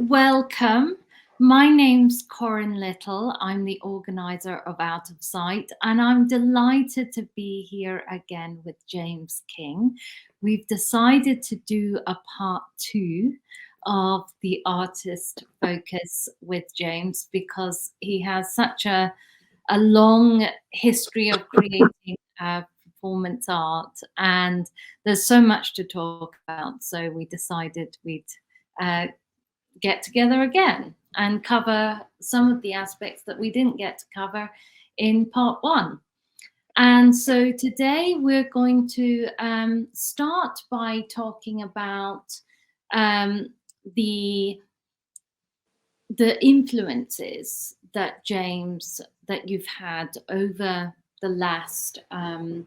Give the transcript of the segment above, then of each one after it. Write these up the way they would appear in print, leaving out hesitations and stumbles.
welcome. My name's Corinne Little. I'm the organizer of Out of Sight, and I'm delighted to be here again with James King. We've decided to do a part 2 of the artist focus with James because he has such a long history of creating performance art, and there's so much to talk about. So we decided we'd get together again and cover some of the aspects that we didn't get to cover in part 1. And so today we're going to start by talking about the influences that James, that you've had over the last, and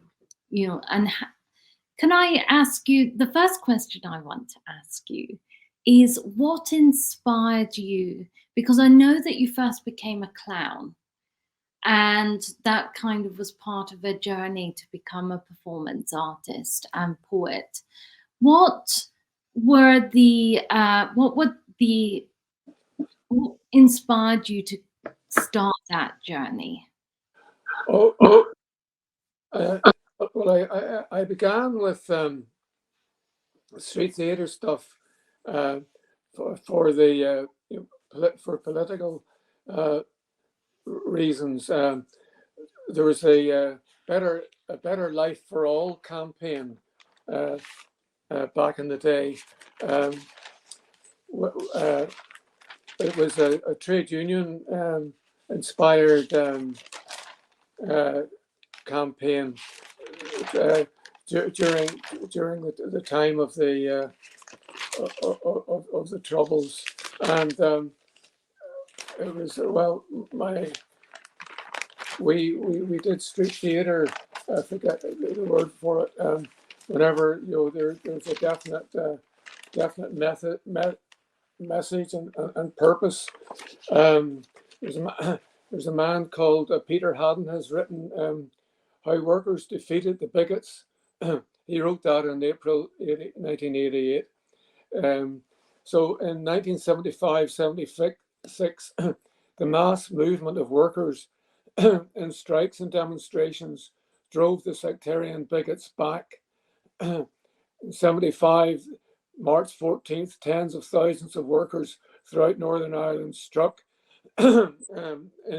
can I ask you, the first question I want to ask you is what inspired you? Because I know that you first became a clown, and that kind of was part of a journey to become a performance artist and poet. What inspired you to start that journey? Well, I began with street theatre stuff for political reasons. There was a better life for all campaign back in the day. It was a trade union inspired campaign during the time of the Troubles, and it was we did street theatre. I forget the word for it. Whenever there's a definite message and purpose. There's a man called Peter Haddon has written How Workers Defeated the Bigots. He wrote that in April 1988. So in 1975-76, the mass movement of workers in strikes and demonstrations drove the sectarian bigots back. In 75, March 14th, tens of thousands of workers throughout Northern Ireland struck in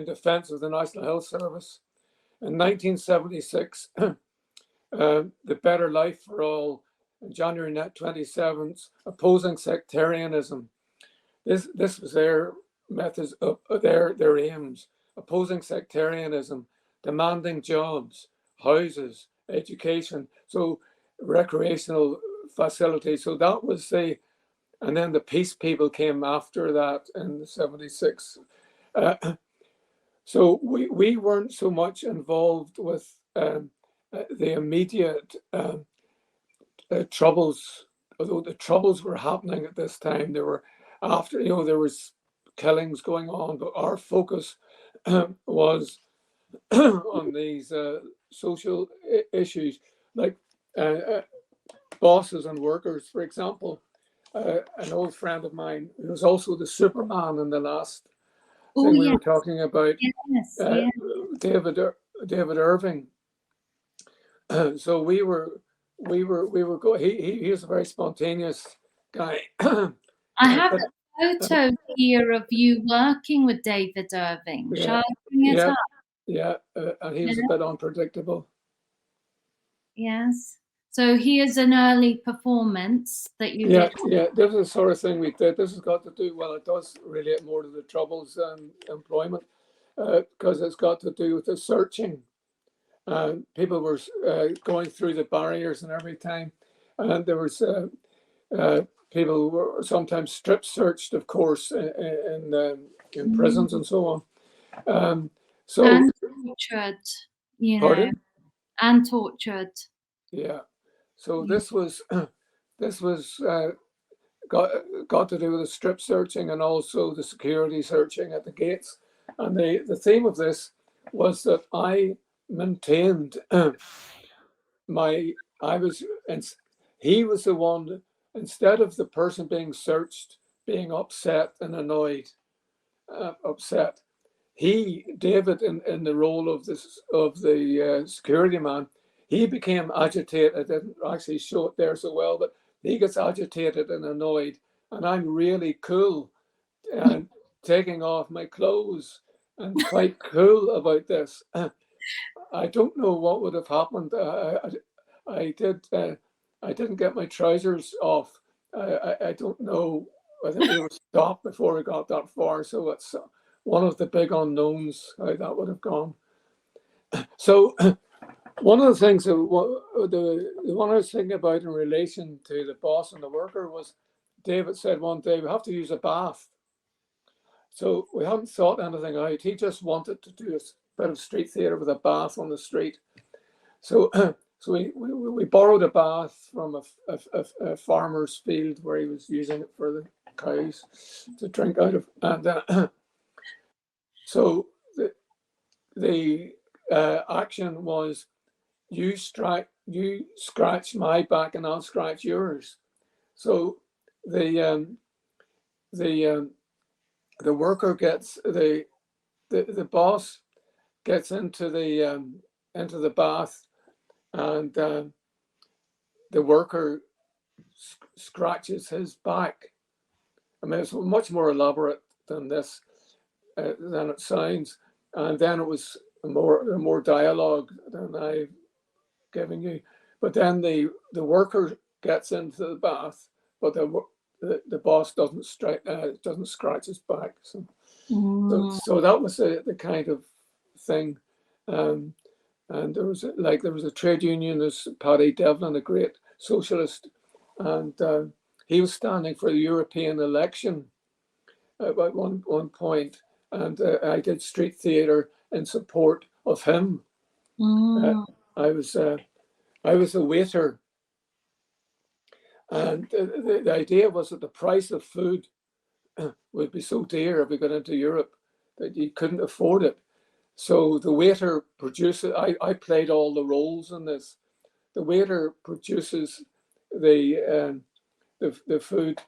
defence of the National Health Service. In 1976, the Better Life for All, on January 27th, opposing sectarianism. This was their methods of their aims: opposing sectarianism, demanding jobs, houses, education, so recreational facilities. So that was and then the peace people came after that in 76. So we weren't so much involved with the immediate troubles, although the troubles were happening at this time. There were there was killings going on, but our focus was on these social issues, like bosses and workers. For example, an old friend of mine who was also the Superman in the last thing we were talking about, David Irving. So we were going. He was a very spontaneous guy. I have a photo here of you working with David Irving. Shall I bring it up? Yeah, and he was a bit unpredictable. Yes. So here's an early performance that you did. Yeah, this is the sort of thing we did. This has got to do, well, it does relate more to the Troubles and employment, because it's got to do with the searching. People were going through the barriers and every time, and there was people who were sometimes strip searched, of course, in prisons and so on. And tortured, Pardon? And tortured. Yeah. So this was got to do with the strip searching and also the security searching at the gates. And the theme of this was that I maintained he was the one, instead of the person being searched being upset and annoyed, upset. David, in the role of the security man, he became agitated. I didn't actually show it there so well, but he gets agitated and annoyed, and I'm really cool and taking off my clothes and quite cool about this. I don't know what would have happened. I didn't get my trousers off. I don't know. I think we were stopped before we got that far. So it's one of the big unknowns how that would have gone. So one of the things the one I was thinking about in relation to the boss and the worker was David said one day we have to use a bath. So we hadn't thought anything out. He just wanted to do a bit of street theatre with a bath on the street. So so we borrowed a bath from a farmer's field where he was using it for the cows to drink out of. And so the action was you scratch my back and I'll scratch yours. So the worker gets the boss gets into the bath, and the worker scratches his back. I mean, it's much more elaborate than this, than it sounds. And then it was more dialogue than I've given you. But then the worker gets into the bath, but the boss doesn't scratch his back. So that was the kind of thing. And there was a trade unionist, Paddy Devlin, a great socialist, and he was standing for the European election at one point, and I did street theatre in support of him. I was a waiter, and the idea was that the price of food would be so dear if we got into Europe that you couldn't afford it. So the waiter produces, I played all the roles in this. The waiter produces the food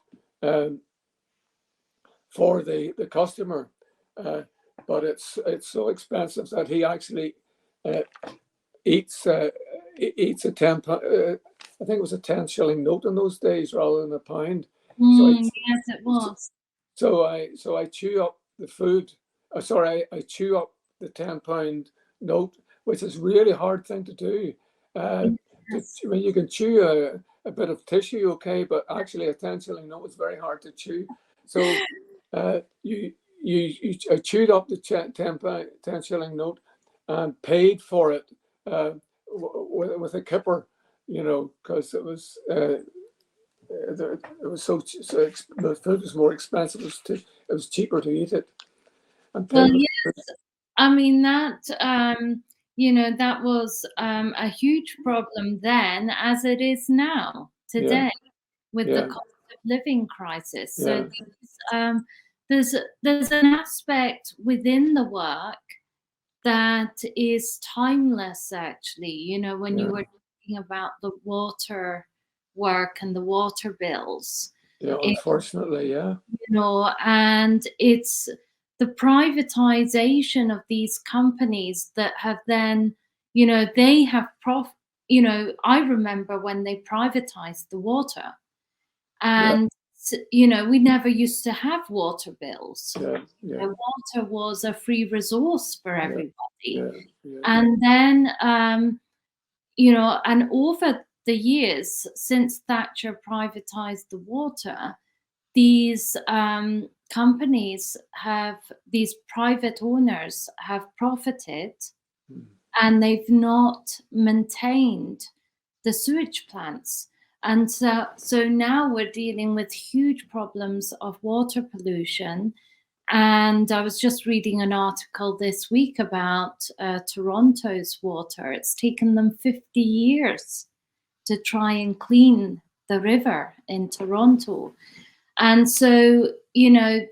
for the customer, but it's so expensive that he actually eats a 10. I think it was a 10-shilling note in those days rather than a pound. Yes, it was. So I chew up the food. I chew up the £10 note, which is a really hard thing to do. I mean, you can chew a bit of tissue, okay, but actually a 10-shilling note is very hard to chew. So I chewed up the 10-shilling note and paid for it with a kipper, because it was so the food was more expensive. It was cheaper to eat it. Well, yes, I mean that that was a huge problem then, as it is now today, with the cost of living crisis. So there's an aspect within the work that is timeless, actually. When you were talking about the water work and the water bills. Yeah, unfortunately, and it's the privatization of these companies that have then, they have I remember when they privatized the water, and we never used to have water bills. Water was a free resource for everybody. And then and over the years since Thatcher privatized the water, these companies these private owners have profited, and they've not maintained the sewage plants. And so now we're dealing with huge problems of water pollution. And I was just reading an article this week about Toronto's water. It's taken them 50 years to try and clean the river in Toronto. And so, the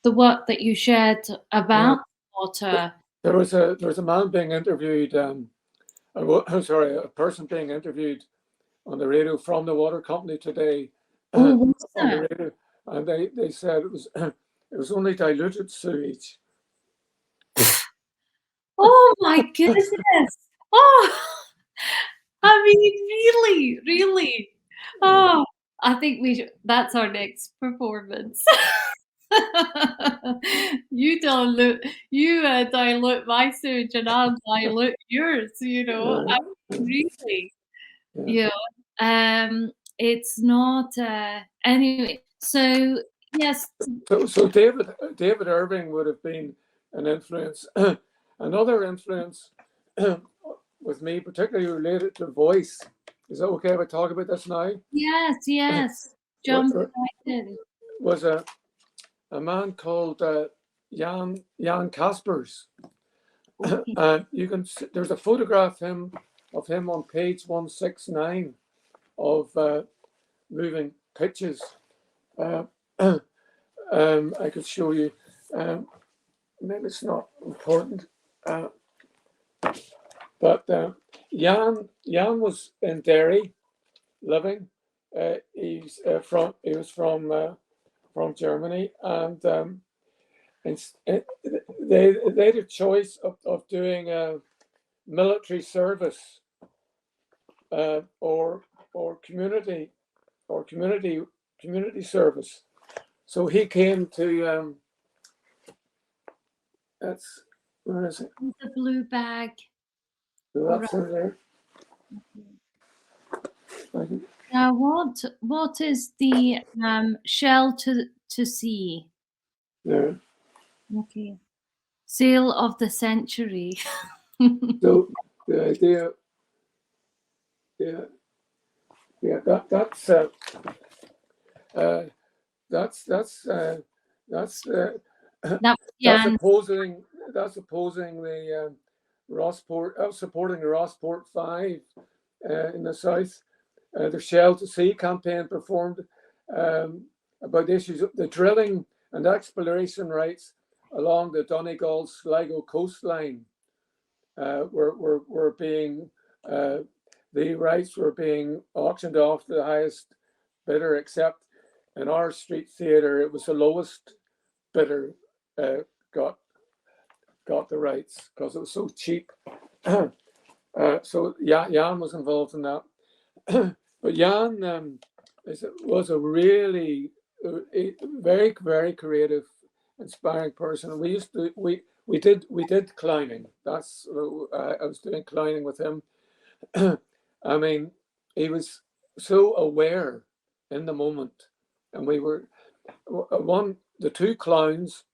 work that you shared about water. There was a man being interviewed. A person being interviewed on the radio from the water company today. On the radio, and they said it was it was only diluted sewage. Oh my goodness! Oh, I mean, really, really. Oh, I think we should. That's our next performance. You dilute, dilute my sewage, and I'll dilute yours. You know, I mean, really. Yeah. Yeah. It's not. Anyway, so yes. So David Irving would have been an influence. Another influence with me, particularly related to voice. Is that okay if I talk about this now? Yes, yes. Jump right in. Was a man called Jan Kaspers. Okay. And you can see, there's a photograph of him on page 169 of moving pitches. I could show you. Maybe it's not important, but Jan was in Derry, living. He was from Germany, and they had a choice of doing military service or community service. So he came to that's where is it? The blue bag. So that's in there. Now, what is the shell to see? There. Okay. Sale of the century. So the idea, that's opposing the Rossport, supporting the Rossport 5 in the south. The Shell to Sea campaign performed about issues of the drilling and exploration rights along the Donegal-Sligo coastline were being the rights were being auctioned off to the highest bidder, except in our street theatre it was the lowest bidder got the rights because it was so cheap. So Jan was involved in that. But Jan was a really very, very creative, inspiring person. We did climbing. That's I was doing climbing with him. I mean, he was so aware in the moment, and we were the two clowns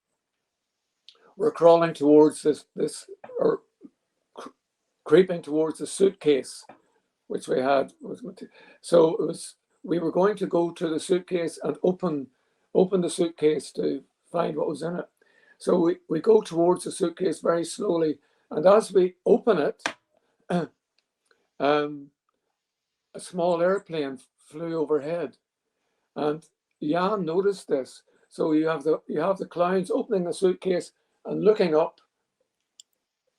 were crawling towards this or creeping towards the suitcase which we had. So it was, we were going to go to the suitcase and open the suitcase to find what was in it. So we go towards the suitcase very slowly, and as we open it, a small airplane flew overhead, and Jan noticed this. So you have the clowns opening the suitcase and looking up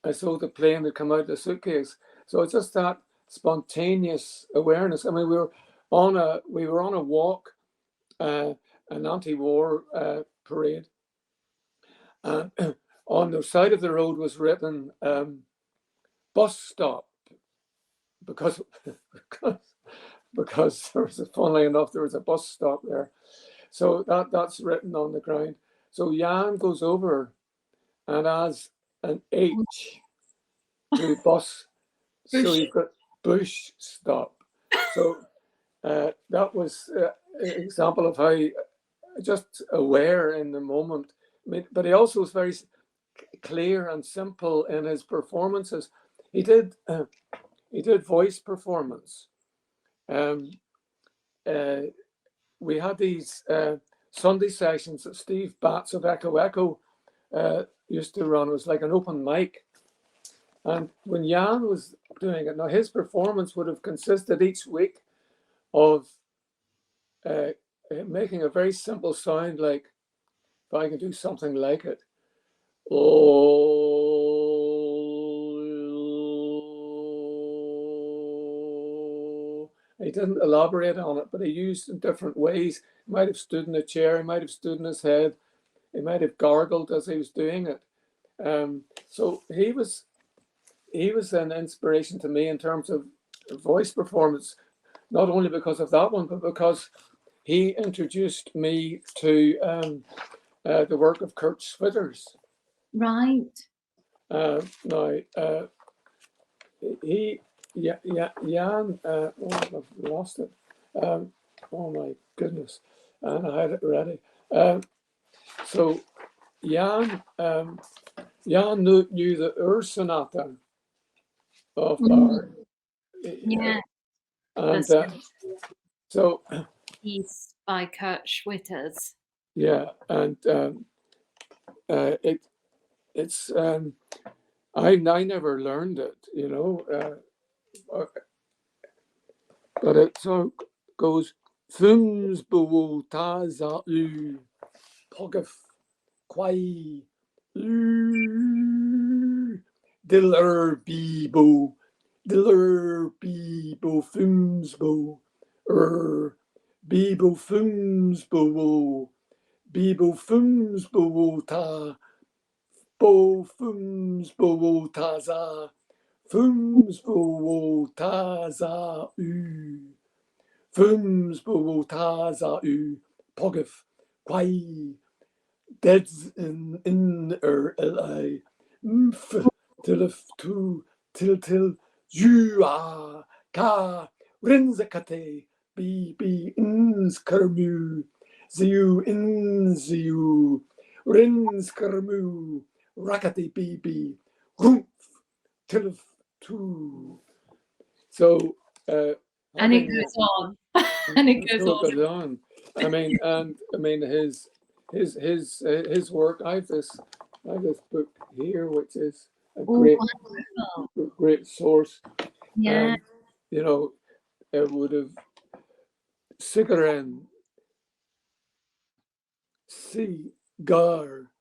as though the plane had come out of the suitcase. So it's just that spontaneous awareness. I mean, we were on a walk, an anti-war parade, and on the side of the road was written bus stop, because there was funnily enough there was a bus stop there. So that's written on the ground. So Jan goes over and adds an H to bus. So you've got bush stop. So that was an example of how just aware in the moment. I mean, but he also was very clear and simple in his performances. He did voice performance. We had these Sunday sessions that Steve Batts of Echo Echo used to run. It was like an open mic. And when Jan was doing it, now his performance would have consisted each week of making a very simple sound, like, if I can do something like it. Oh, He didn't elaborate on it, but he used in different ways. He might have stood in a chair, he might have stood on his head, he might have gargled as he was doing it. So he was an inspiration to me in terms of voice performance, not only because of that one, but because he introduced me to the work of Kurt Schwitters. Right. Now, Jan, oh, I've lost it. Oh my goodness, and I had it ready. So Jan knew the Ur Sonata of Bach. Yeah. And so piece by Kurt Schwitters. yeah, and it's I never learned it, you know, but it so goes Thumbs bu taza u pogaf quai diller bibo thumbs bo bibo thumbs bo bibo thumbs bo ta bo thumbs bo taza thumbs bo taza u thumbs bo taza u pogaf quai Deads in li mf till you ka rinzakate b ins kermu ziu rins kermu rakate b rumpf till two. So and it goes on. And it goes on. I mean his work. I have this book here, which is a great source. Yeah. You know, it would have Sigaren, Cigar,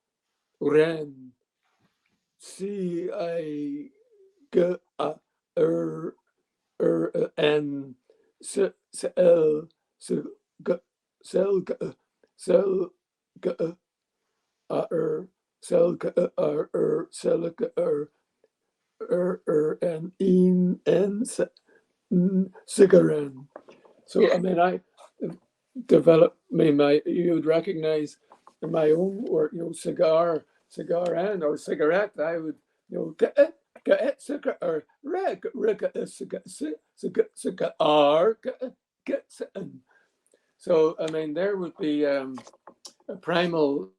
Ren, C I G N C L C G Cell G Cell G Cell G Cell G and N Cigaran. So I mean, I developed you would recognize in my own work, you know, cigar and or cigarette. I would, you know, get cigar or cigar get. So I mean, there would be a primal.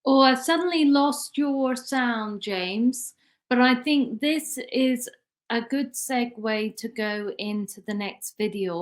Oh, I suddenly lost your sound, James, but I think this is a good segue to go into the next video.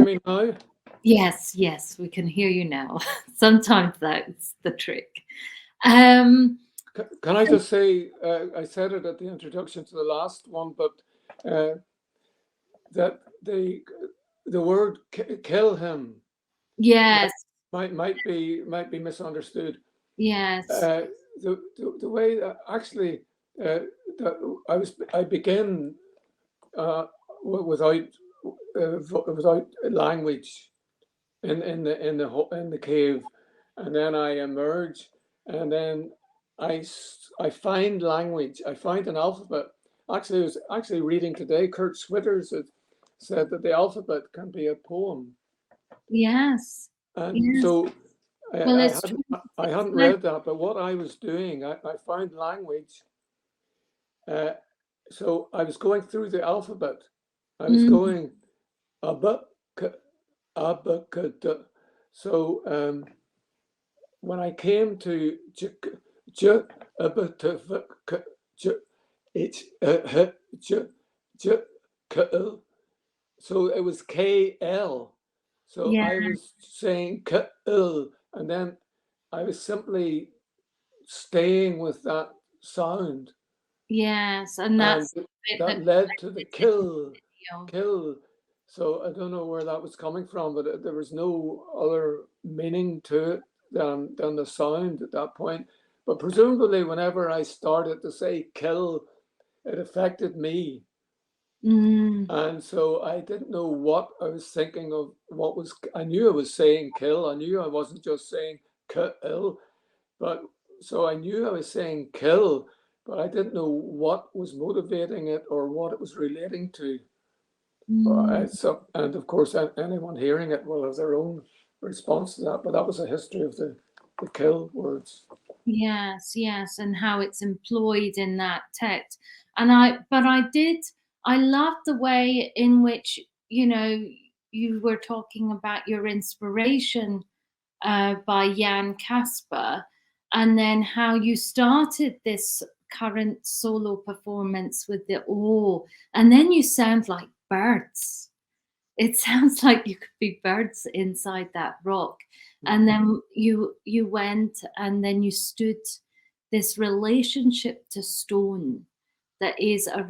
hear me now? Yes, yes, we can hear you now. Sometimes that's the trick. Um, Can I just say, I said it at the introduction to the last one, but that the word kill him yes, might be misunderstood. yes, The way that actually I begin without without language in the cave, and then I emerge, and then I find language. I find an alphabet. Actually, I was actually reading today. Kurt Switters had said that the alphabet can be a poem, yes, and yes. so Well, I it's hadn't true. I It's hadn't like, read that. But what I was doing, I found language. So I was going through the alphabet. I was mm, going abacada. So when I came to j abacavaka, it's j so it was KL. So yeah, I was saying KL, and then I was simply staying with that sound, yes, and and that's the bit that that led to the connected in kill, the video. kill. So I don't know where that was coming from, but there was no other meaning to it than the sound at that point. But presumably, whenever I started to say kill, it affected me. Mm, And so I didn't know what I was thinking of. I knew I was saying kill. I knew I wasn't just saying kill, but so I knew I was saying kill, but I didn't know what was motivating it or what it was relating to. mm. And of course, anyone hearing it will have their own response to that. But that was a history of the kill words. Yes, yes, and how it's employed in that text. But I love the way in which, you were talking about your inspiration by Jan Kasper, and then how you started this current solo performance with the O, and then you sound like birds. It sounds like you could be birds inside that rock. And then you went and then you stood this relationship to stone that is a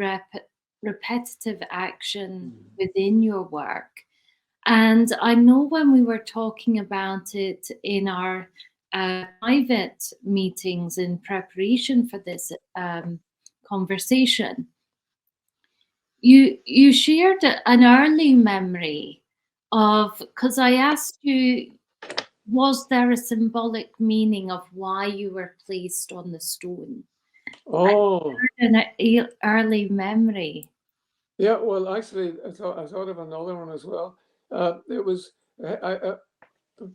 repetitive action within your work. And I know when we were talking about it in our private meetings in preparation for this conversation, you shared an early memory of, because I asked you, was there a symbolic meaning of why you were placed on the stone? Oh, An early memory. yeah. Well, actually, I thought of another one as well. It was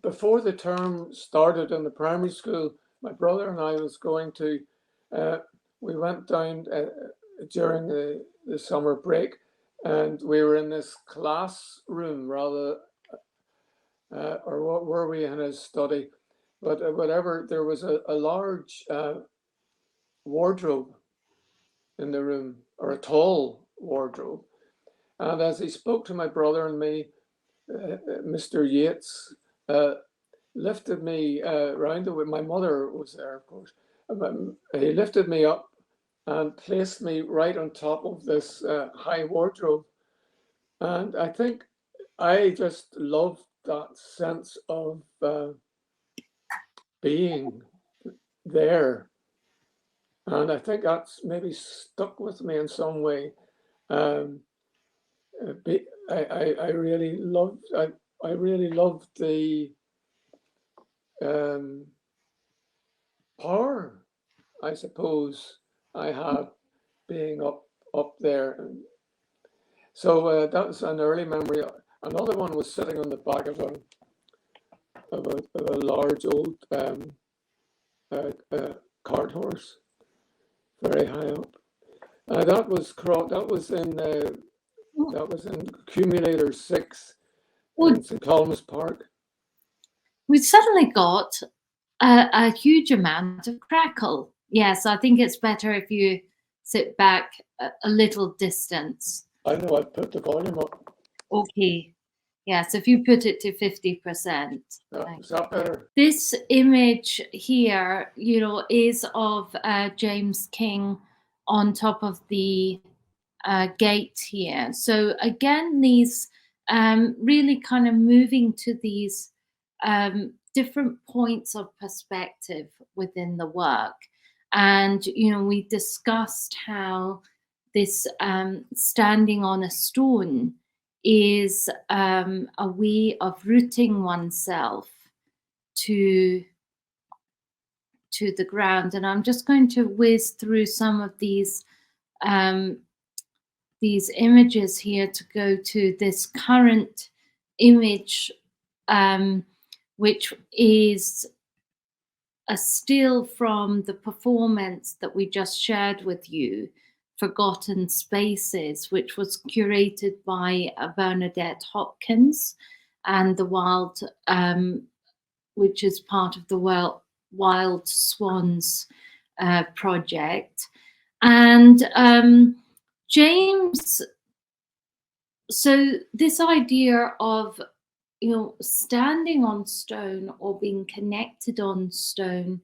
before the term started in the primary school. My brother and I was going to. We went down during the summer break, and we were in this classroom rather, or what were we in his study? But whatever, there was a large wardrobe in the room, or a tall wardrobe. And as he spoke to my brother and me, Mr. Yates lifted me round the way. My mother was there, of course. He lifted me up and placed me right on top of this high wardrobe. And I think I just loved that sense of being there. And I think that's maybe stuck with me in some way. Um, I really loved the power, I suppose, I had being up there. And so that was an early memory. Another one was sitting on the back of a large old cart horse, very high up. That was in Accumulator 6 Well, in St. Columns Park. we've suddenly got a huge amount of crackle. Yes, I think it's better if you sit back a little distance. I know I put the volume up. Okay. Yes, if you put it to 50%. Is that better? This image here, you know, is of James King on top of the gate here. So again, these really kind of moving to these different points of perspective within the work. And, you know, we discussed how this standing on a stone is a way of rooting oneself to the ground. And I'm just going to whiz through some of these images here to go to this current image, which is a still from the performance that we just shared with you, Forgotten Spaces, which was curated by Bernadette Hopkins and the Wild, which is part of the Wild Swans project. And James, so this idea of, you know, standing on stone or being connected on stone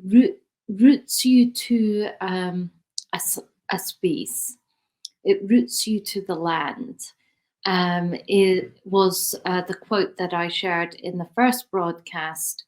roots you to a space. It roots you to the land. It was the quote that I shared in the first broadcast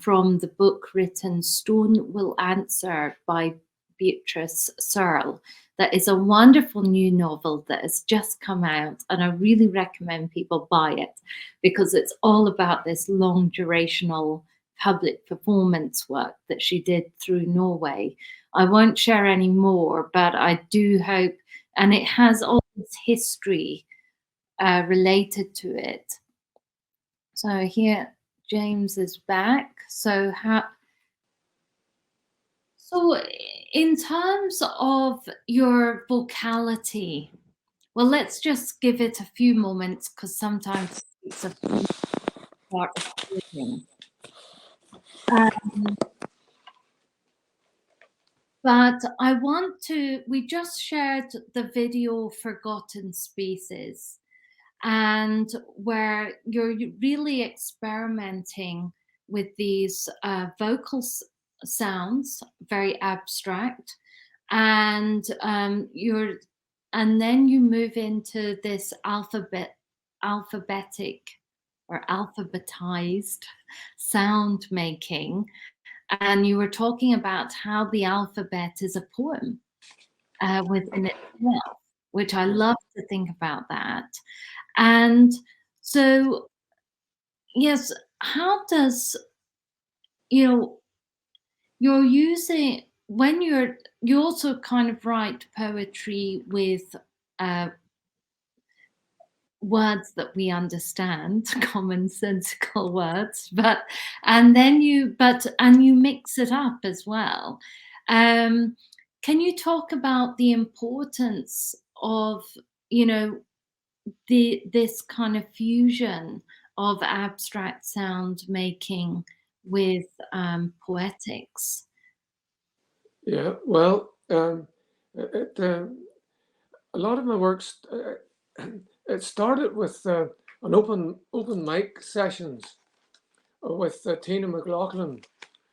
from the book written Stone Will Answer by Beatrice Searle. That is a wonderful new novel that has just come out, and I really recommend people buy it because it's all about this long durational public performance work that she did through Norway. I won't share any more, but I do hope, and it has all this history related to it. So here James is back. So in terms of your vocality, well, let's just give it a few moments because sometimes it's a part of hearing. But I want to, we just shared the video Forgotten Spaces, and where you're really experimenting with these vocal sounds, very abstract, and then you move into this alphabetic or alphabetized sound making. And you were talking about how the alphabet is a poem within itself, which I love to think about that. And so, yes, how does, you know, you're using, when you also kind of write poetry with words that we understand, commonsensical words, and you mix it up as well. Can you talk about the importance of, you know, this kind of fusion of abstract sound making with poetics? Yeah, well, a lot of my works, it started with an open mic sessions with Tina McLaughlin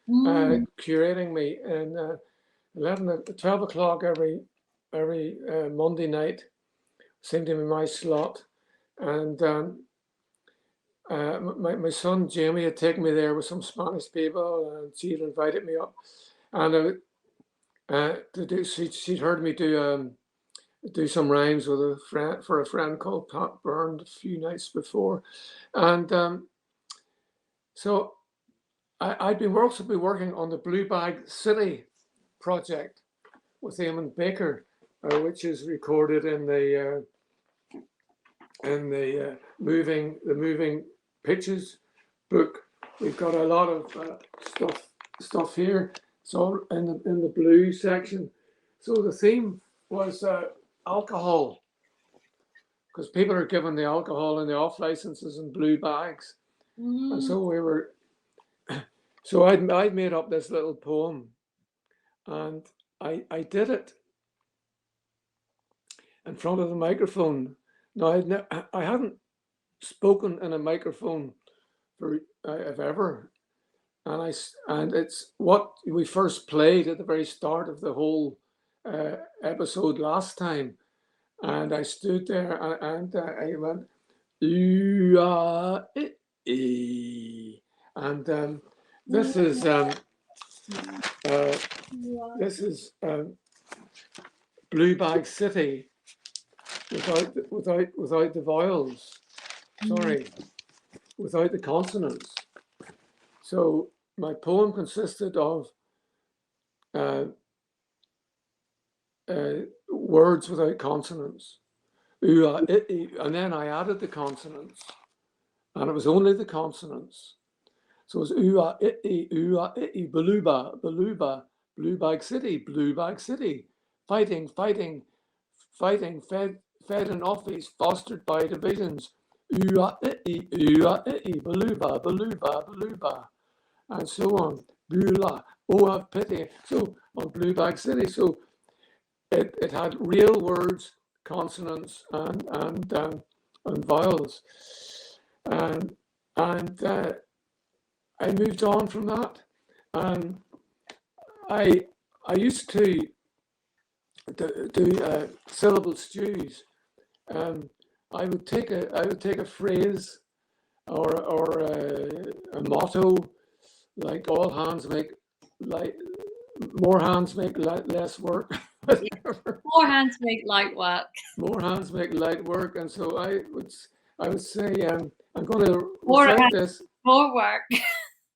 curating me, and 12 o'clock every Monday night seemed to be my slot. And my son Jamie had taken me there with some Spanish people, and she had invited me up, and she'd heard me do some rhymes with a friend called Pat Byrne a few nights before, and so I'd been also be working on the Blue Bag City project with Eamon Baker, which is recorded in the moving pictures book. We've got a lot of stuff here. It's all in the blue section. So the theme was alcohol, because people are given the alcohol in the off licenses in blue bags, and so I'd made up this little poem, and I did it in front of the microphone Now, I hadn't spoken in a microphone for if ever, and it's what we first played at the very start of the whole episode last time, and I stood there and I went ooh ah and this is Blue Bag City without the vowels. Sorry, without the consonants. So my poem consisted of words without consonants. And then I added the consonants, and it was only the consonants. So it was beluba, beluba, Blue Bag City, Blue Bag City, fighting, fed in office, fostered by divisions. Beluba, beluba, beluba, and so on. Bula, oh have pity. So on Blue Bag City, so it had real words, consonants, and vowels, and I moved on from that, and I used to do syllable stews. I would take a phrase or a motto, like all hands make more hands make less work. More hands make light work. More hands make light work, and so I would say I'm going to recite this. More work.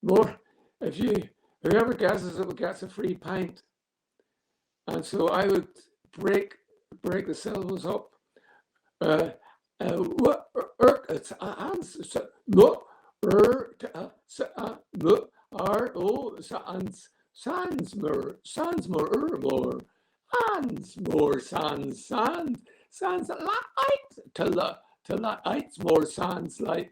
More. Whoever guesses it gets a free pint. And so I would break the syllables up. It's ans no r o sans more light more sans light,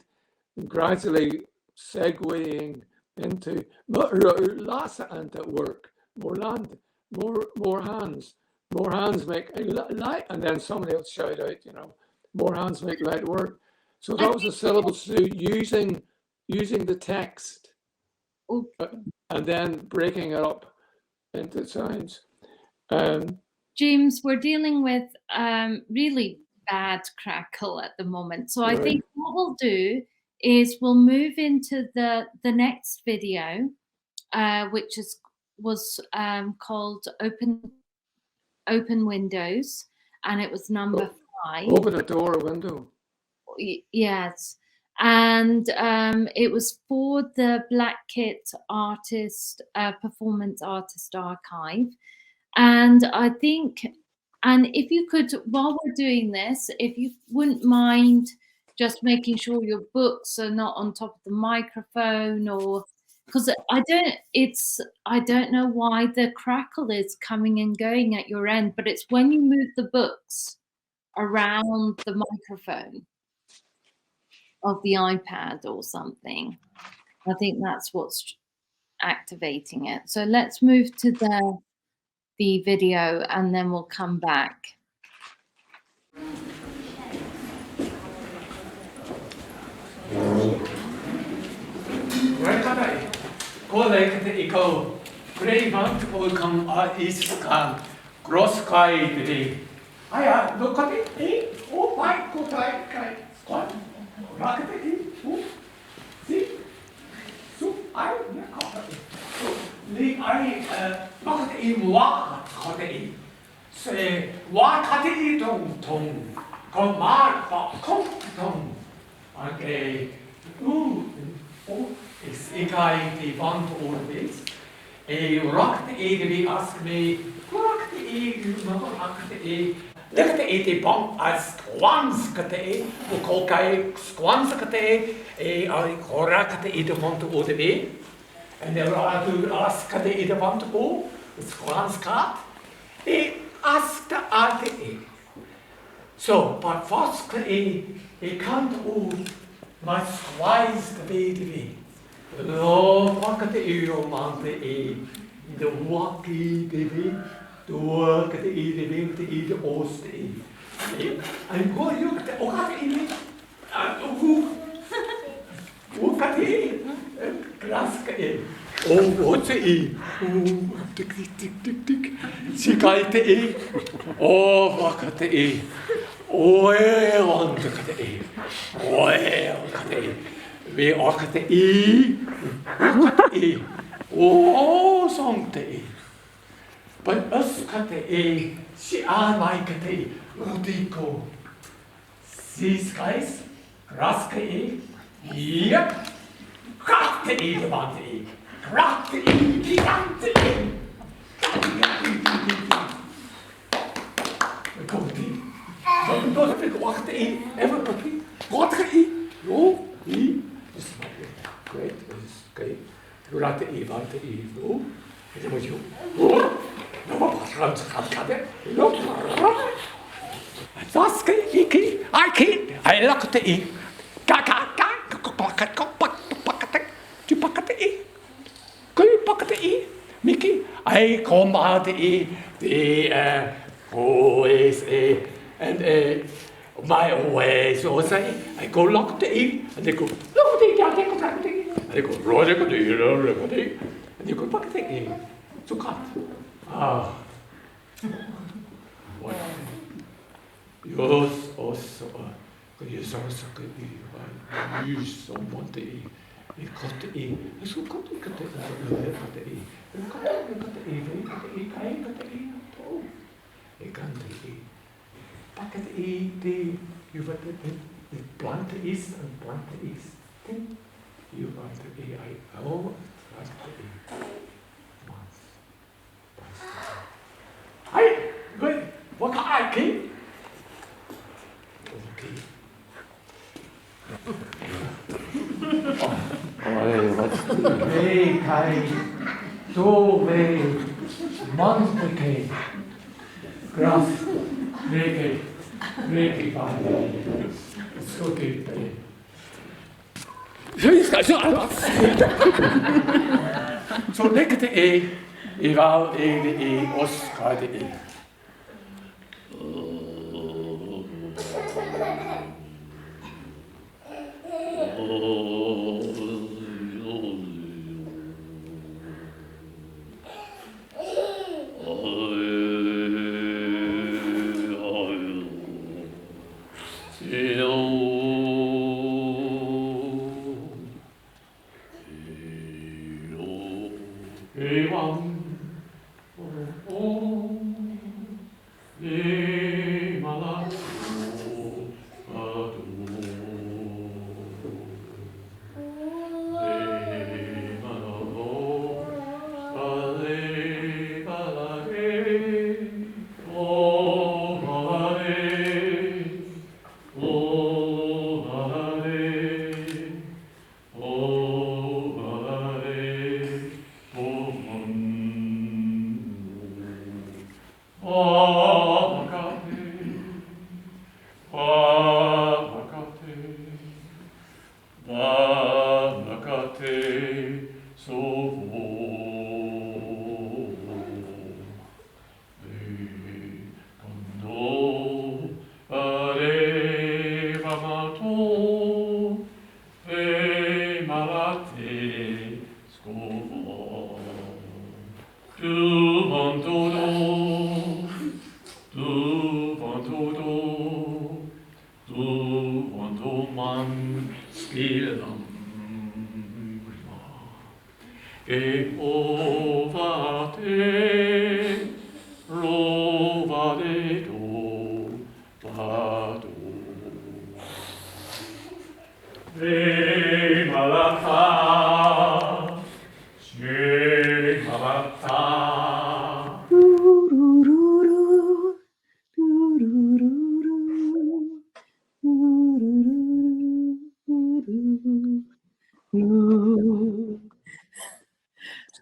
and gradually segueing into lassa and at work, more land, more hands make light, and then somebody else shout out, more hands make light work. So that was a syllable stew, using the text, and then breaking it up into sounds. James, we're dealing with really bad crackle at the moment, so I think what we'll do is we'll move into the next video, which was called Open Windows, and it was number 5. Open a door, a window. Yes, and it was for the Black Kit Artist Performance Artist Archive, and I think, and if you could, while we're doing this, if you wouldn't mind just making sure your books are not on top of the microphone, or because I don't know why the crackle is coming and going at your end, but it's when you move the books around the microphone of the iPad or something. I think that's what's activating it. So let's move to the video and then we'll come back. Great will come east can cross sky today. I look at it. Oh my God, I squat. Look at it. See? So I look at it. Walk at it. Say walk at it. Don't come mark. Come. Okay. Is ik die van always. Rock the ask me, rock the lift the bump as squans kate, who squans kate, I correct the want to the way, and there are to ask the want to go, squans cat, ask the art. So, but first, he can't must wise the baby. No, pocket the man the walkie baby, the work at the baby, the oast. I'm going to the vocality. Vocality. Graske. Oh, what's it? Oh, tick, tick, tick, tick. Sikaite. Oh, vakate. Oh, ondakate. Oh, ondakate. We orkate. Vakate. Oh, songte. But us kate. Si kate. Udiko. These guys. Graske. Yep. Krachte. Levante. Krachte. Gigante. Kom die. Dan heb ik wacht in. Even papier. Wat ga je? Jo, hier. Dus great. Dus great. Je laat de e, want de e. Jo. En dan moet je. Oh. Nou, wat gaat kaden? Loop maar. Dat is ik. I look the e. Kaka. Tu pakken de e. Kun je pakken de e? Mickey? I kom uit de e. De always and my always so say I go lock the e and they go look the and they go roll the and you go back the e. So cut. Ah. What? Yours also. Yes, also good. You someone the e. You cut the e. So cut the e. Cut the e. Oh. Ik kan het e. Pak het e, je wat het planten is en planten is. Je wat het e, oh, wat het e. Hey, goed, wat ga ik in? Oké. Oh, wat? Nee, kijk, zo mee, manspeke. Gras, reke, vader. Zo geht zo lekker de e, ik wou de e, Oscar de e.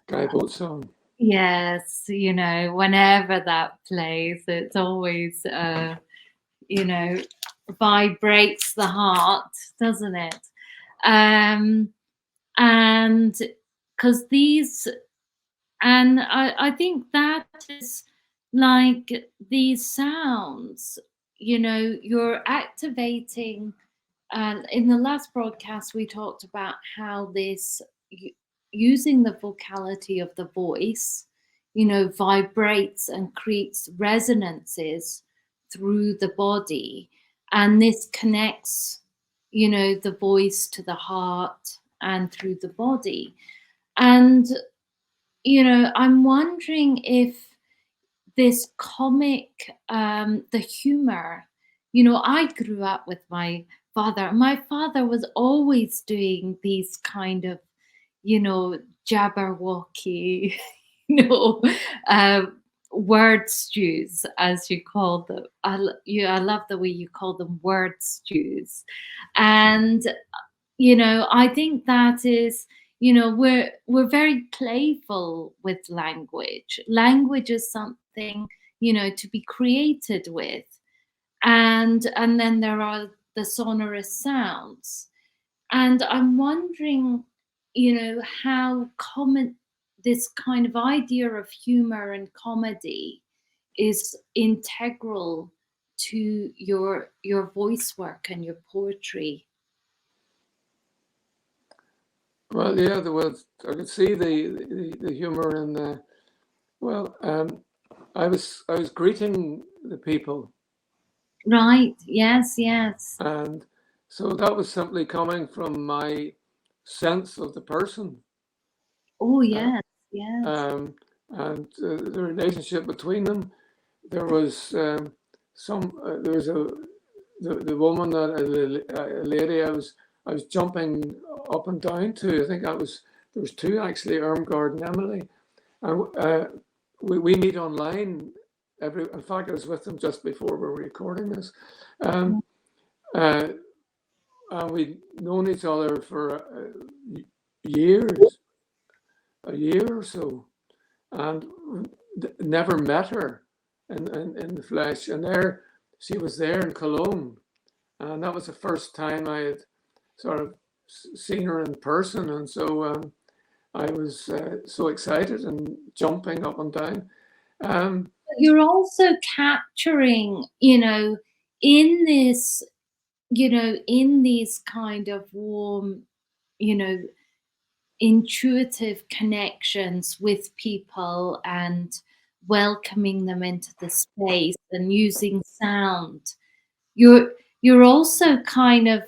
Great boat song. Yes, you know, whenever that plays, it's always, you know, vibrates the heart, doesn't it? And because these, and I think that is like these sounds you know, you're activating. In the last broadcast, we talked about how this using the vocality of the voice, you know, vibrates and creates resonances through the body, and this connects, you know, the voice to the heart and through the body. And, you know, I'm wondering if this comic, the humor, you know, I grew up with my father. My father was always doing these kind of, you know, jabberwocky, you know, word stews, as you call them. I love the way you call them, word stews. And, you know, I think that is, you know, we're very playful with language. Language is something, you know, to be created with. And then there are the sonorous sounds. And I'm wondering, you know, how common this kind of idea of humor and comedy is integral to your voice work and your poetry. Well, yeah, I could see the humor in the. Well, I was greeting the people, Right. Yes. Yes. and so that was simply coming from my sense of the person, Oh, yes. Yes. and the relationship between them. There was there was the woman that a lady I was jumping up and down to. I think there was two actually, Irmgard and Emily, and we meet online. In fact, I was with them just before we were recording this, and we'd known each other for years, a year or so, and never met her in the flesh. And there, she was there in Cologne, and that was the first time I had sort of seen her in person, and so I was so excited and jumping up and down. You're also capturing, you know, in this, you know, in these kind of warm, you know, intuitive connections with people and welcoming them into the space and using sound. You're also kind of,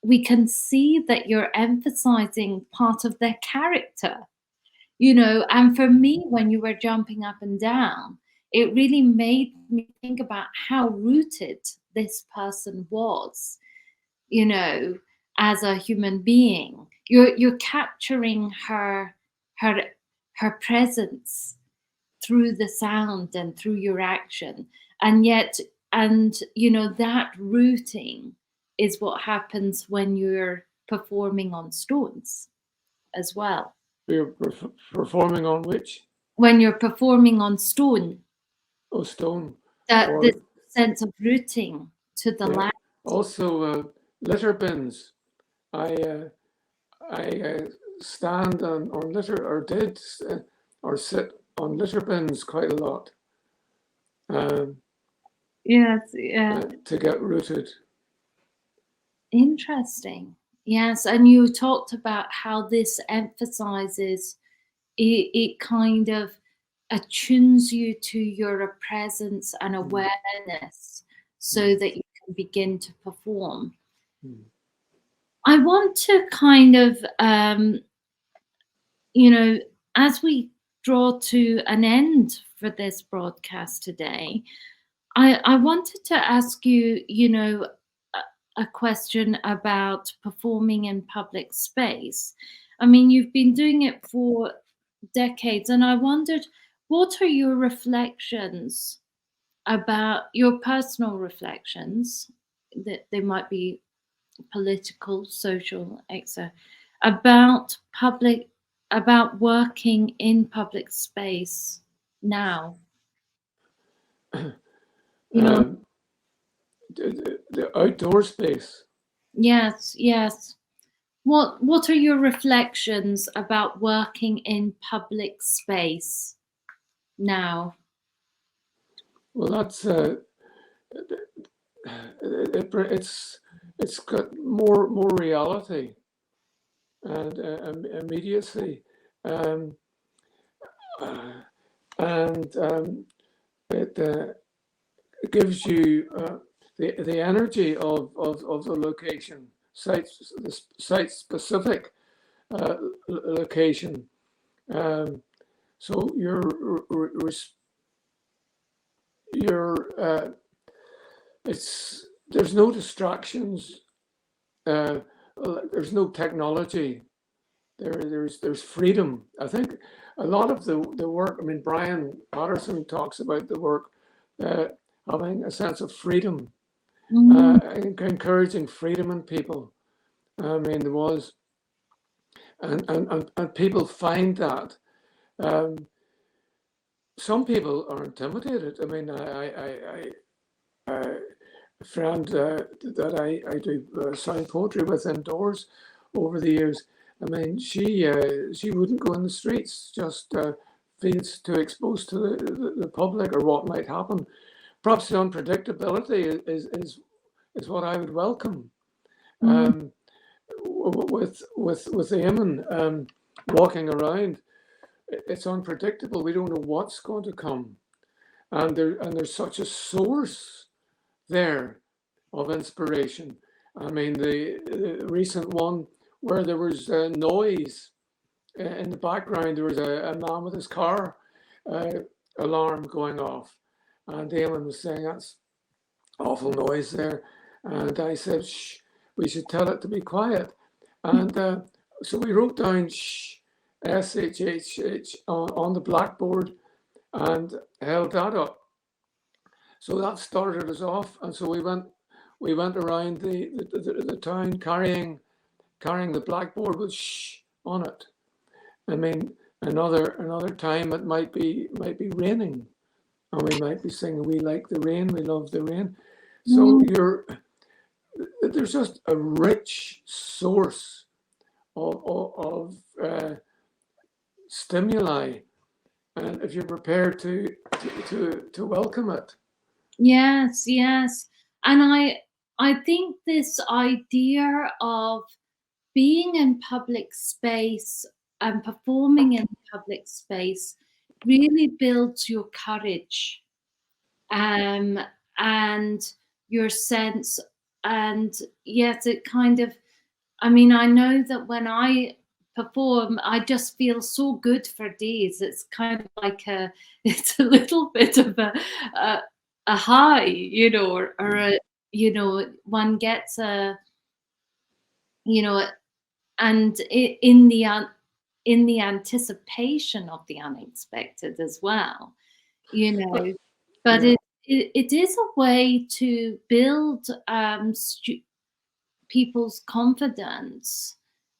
we can see that you're emphasizing part of their character, you know. And for me, when you were jumping up and down, it really made me think about how rooted this person was, you know, as a human being. You're capturing her presence through the sound and through your action. And yet, and you know, that rooting is what happens when you're performing on stones as well. You're performing on which? When you're performing on stone. Oh, stone. That this sense of rooting to the land. Also, litter bins. I stand on litter, or did, or sit on litter bins quite a lot. Yes, yeah. To get rooted. Interesting. Yes, and you talked about how this emphasizes, it kind of attunes you to your presence and awareness so that you can begin to perform. I want to kind of, you know, as we draw to an end for this broadcast today, I wanted to ask you, you know, a question about performing in public space. I mean, you've been doing it for decades, and I wondered, what are your reflections about your personal reflections, that they might be political, social, etc., about working in public space now? You know, the outdoor space. Yes, yes. What are your reflections about working in public space now? Well, that's it's got more reality and immediacy, and it gives you the energy of the location, site specific location. So there's no distractions. There's no technology. There's freedom. I think a lot of the work. I mean, Brian Patterson talks about the work having a sense of freedom, encouraging freedom in people. I mean, there was, and people find that. Some people are intimidated. I mean, a friend that I do sound poetry with indoors over the years. I mean, she wouldn't go in the streets, just feels too exposed to the public or what might happen. Perhaps the unpredictability is what I would welcome. With Eamon walking around, it's unpredictable. We don't know what's going to come, and there's such a source there of inspiration. I mean, the recent one where there was noise in the background, there was a man with his car alarm going off, and Eamon was saying, that's awful noise there, and I said, shh, we should tell it to be quiet, and so we wrote down shh, SHHH on the blackboard and held that up. So that started us off, and so we went around the town carrying the blackboard with shh on it. I mean, another time it might be raining, and we might be singing, we like the rain, we love the rain. So there's just a rich source of stimuli, and if you're prepared to welcome it. Yes, and I think this idea of being in public space and performing in public space really builds your courage, and your sense, and yes, it kind of, I mean, I know that when I perform, I just feel so good for days. It's kind of like it's a little bit of a high, you know, or a, you know, one gets a, you know, and in the anticipation of the unexpected as well, you know. But yeah. it is a way to build people's confidence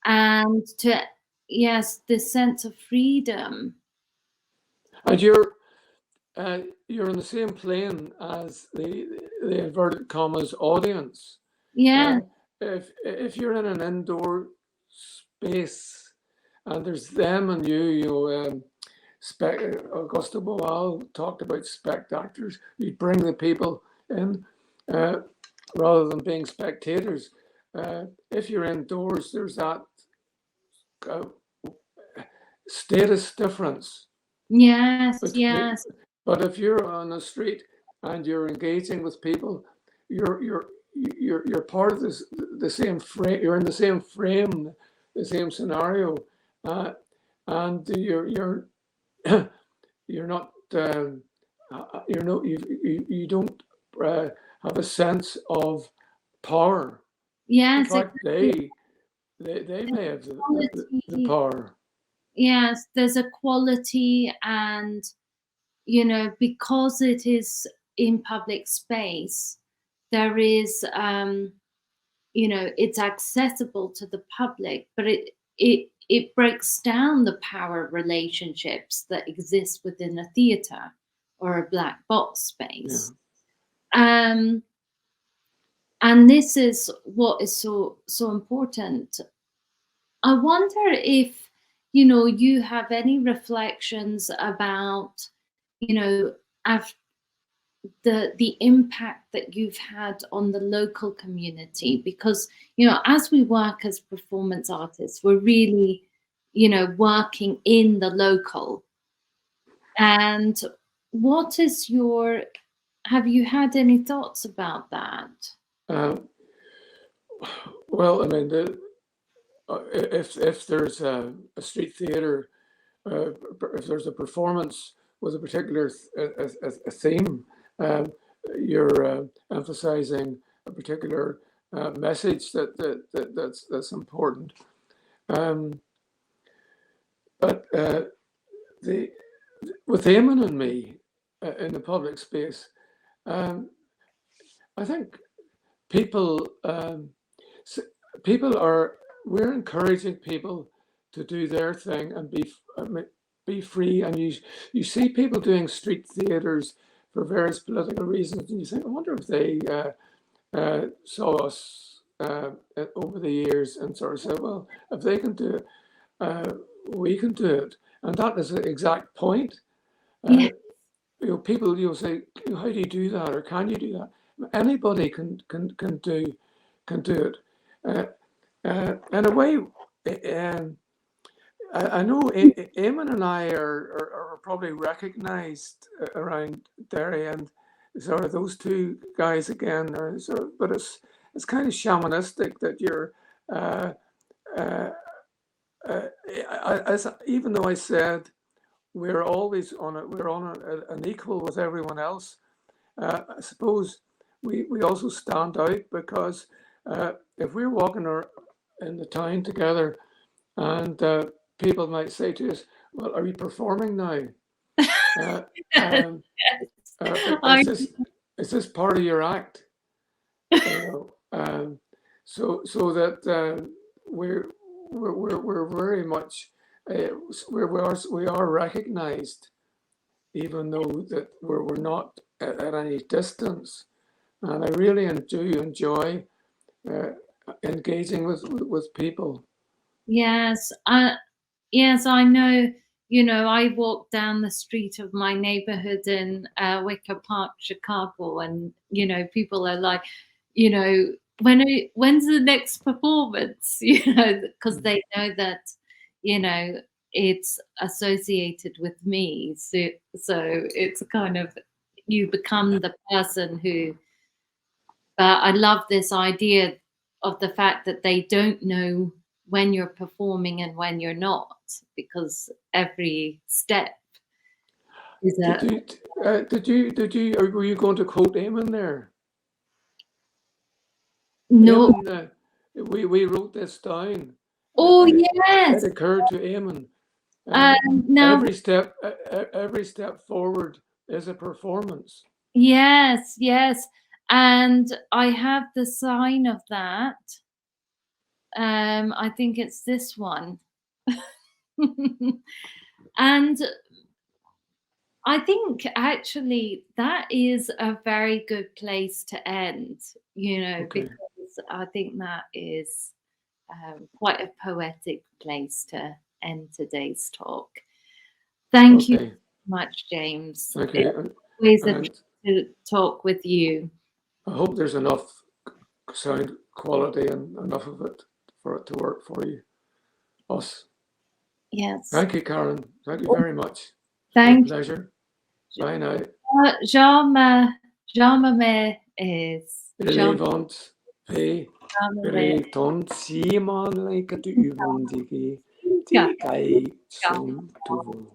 and to, yes, this sense of freedom. And you're in the same plane as the inverted commas audience. Yeah. If you're in an indoor space and there's them and you know, Augusta Boal talked about spectators. You bring the people in rather than being spectators. If you're indoors, there's that status difference. Yes, yes. But if you're on the street and you're engaging with people, you're part of this, the same frame. You're in the same frame, the same scenario, and you're not. You don't have a sense of power. Yes, in fact, they may have the power. Yes, there's a quality, and you know, because it is in public space, there is you know, it's accessible to the public, but it breaks down the power relationships that exist within a theatre or a black box space. Yeah. And this is what is so important. I wonder if, you know, you have any reflections about, you know, the impact that you've had on the local community, because, you know, as we work as performance artists, we're really, you know, working in the local. And what is your, have you had any thoughts about that? Well, I mean, if there's a street theatre, if there's a performance with a particular a theme, you're emphasizing a particular message that's important. But with Eamon and me in the public space, I think people we're encouraging people to do their thing and be free. And you see people doing street theatres for various political reasons, and you think, I wonder if they saw us over the years and sort of said, well, if they can do it, we can do it. And that is the exact point. Yeah. You know, people, you'll say, how do you do that, or can you do that? Anybody can do it. In a way, I know Eamon and I are probably recognised around Derry, and sort of those two guys again are sort of, but it's kind of shamanistic that you're. Even though I said we're always we're on an equal with everyone else. I suppose we also stand out because if we're walking in the town together, and people might say to us, well, are you performing now? Is this part of your act? You know, so that we're very much we are recognized, even though that we're not at any distance. And I really do enjoy engaging with people. Yes, yes, I know. You know, I walk down the street of my neighborhood in Wicker Park, Chicago, and you know, people are like, you know, when's the next performance? You know, because they know that, you know, it's associated with me. So it's kind of, you become the person who. But I love this idea of the fact that they don't know when you're performing and when you're not, because every step is a. Did you, or were you going to quote Eamon there? No. Eamon, we wrote this down. Oh, yes. It occurred to Eamon. Now, every step forward is a performance. Yes, yes. And I have the sign of that. I think it's this one. And I think actually that is a very good place to end, you know, Okay. because I think that is quite a poetic place to end today's talk. Thank you so much, James. Thank you. It's always a pleasure to talk with you. I hope there's enough sound quality and enough of it for it to work for you. Us. Yes. Thank you, Karen. Thank you very much. Thank you. Pleasure. Bye now. Jamais is. Relevant. P. Ton Simon like a duvandige. Tikai som tuvan.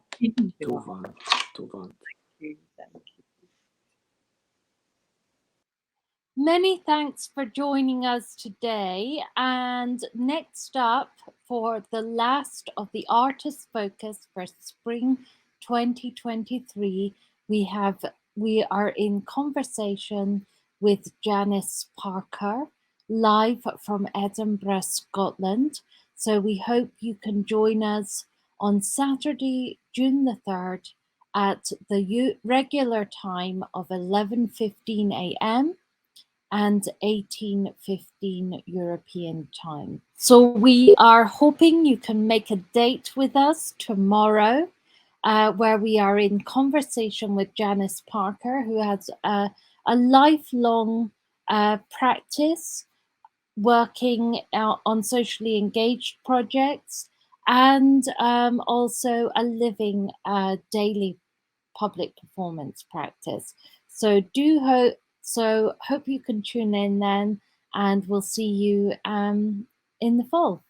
Many thanks for joining us today. And next up, for the last of the Artist Focus for Spring 2023, we are in conversation with Janice Parker, live from Edinburgh, Scotland. So we hope you can join us on Saturday, June the 3rd at the regular time of 11:15 a.m. and 18:15 European time. So we are hoping you can make a date with us tomorrow where we are in conversation with Janice Parker, who has a lifelong practice working on socially engaged projects, and also a living daily public performance practice. So hope you can tune in then, and we'll see you in the fall.